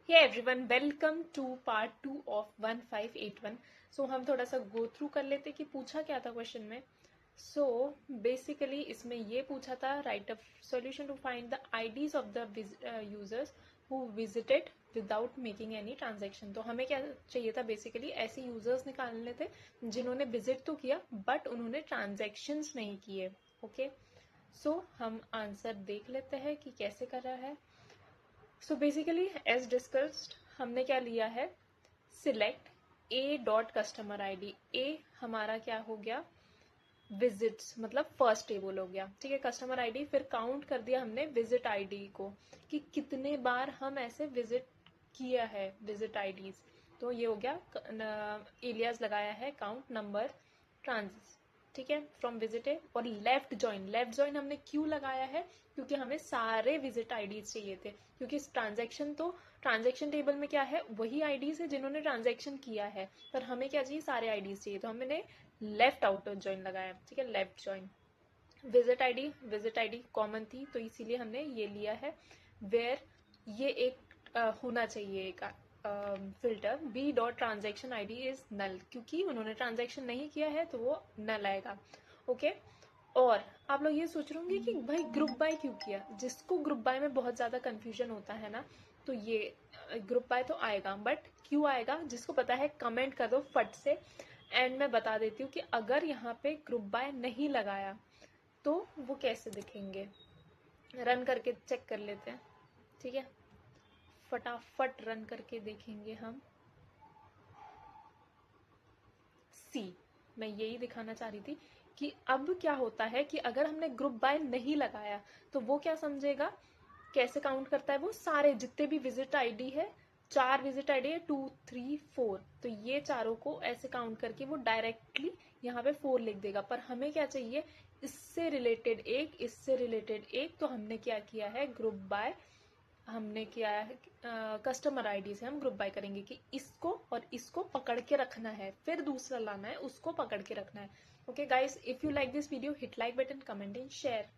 Hey everyone, welcome to part 2 of 1581. So हम थोड़ा सा गो थ्रू कर लेते कि पूछा क्या था क्वेश्चन में. So basically इसमें ये पूछा था write a solution to find the IDs of the users who visited without making any transaction. तो हमें क्या चाहिए था बेसिकली ऐसे यूजर्स निकालने थे जिन्होंने विजिट तो किया बट उन्होंने ट्रांजेक्शन्स नहीं किए. ओके सो हम आंसर देख लेते हैं कि कैसे कर रहा है. सो बेसिकली एज डिस्कस्ड हमने क्या लिया है, select a dot customer ID. ए हमारा क्या हो गया, विजिट्स मतलब फर्स्ट टेबल हो गया. ठीक है, कस्टमर आईडी, फिर काउंट कर दिया हमने विजिट आईडी को कि कितने बार हम ऐसे विजिट किया है विजिट आईडीज. तो ये हो गया, एलियास लगाया है काउंट नंबर ट्रांस. ठीक है, फ्रॉम विजिटेड. और लेफ्ट ज्वाइन हमने क्यों लगाया है, क्योंकि हमें सारे विजिट आईडीज चाहिए थे. क्योंकि ट्रांजैक्शन टेबल में क्या है, वही आईडीज है जिन्होंने ट्रांजैक्शन किया है, पर हमें क्या चाहिए, सारे आईडीज चाहिए. तो हमने लेफ्ट आउटर ज्वाइन लगाया. ठीक है, left join. Visit ID common थी तो इसीलिए हमने ये लिया है. वेयर ये एक होना चाहिए एक filter, B dot transaction ID is null, क्योंकि उन्होंने ट्रांजेक्शन नहीं किया है तो वो नल आएगा. ओके. और आप लोग ये सोच रहे होंगे कि भाई ग्रुप बाय क्यों किया. जिसको ग्रुप बाय में बहुत ज़्यादा कन्फ्यूजन होता है ना, तो ये ग्रुप बाय तो आएगा, बट क्यों आएगा जिसको पता है कमेंट कर दो फट से. एंड मैं बता देती हूँ कि अगर यहाँ पे ग्रुप बाय नहीं लगाया तो वो कैसे दिखेंगे. रन करके चेक कर लेते हैं. ठीक है, फटाफट रन करके देखेंगे हम. सी, मैं यही दिखाना चाह रही थी कि अब क्या होता है कि अगर हमने ग्रुप बाय नहीं लगाया तो वो क्या समझेगा, कैसे काउंट करता है वो, सारे जितने भी विजिट आईडी है, 4 विजिट आईडी है, 2 3 4, तो ये चारों को ऐसे काउंट करके वो डायरेक्टली यहाँ पे 4 लिख देगा. पर हमें क्या चाहिए, इससे रिलेटेड एक, इससे रिलेटेड एक. तो हमने क्या किया है, ग्रुप बाय हमने किया है, कस्टमर आईडी से हम ग्रुप बाय करेंगे कि इसको और इसको पकड़ के रखना है, फिर दूसरा लाना है, उसको पकड़ के रखना है. Okay guys, if you like this video, hit like button, comment and share.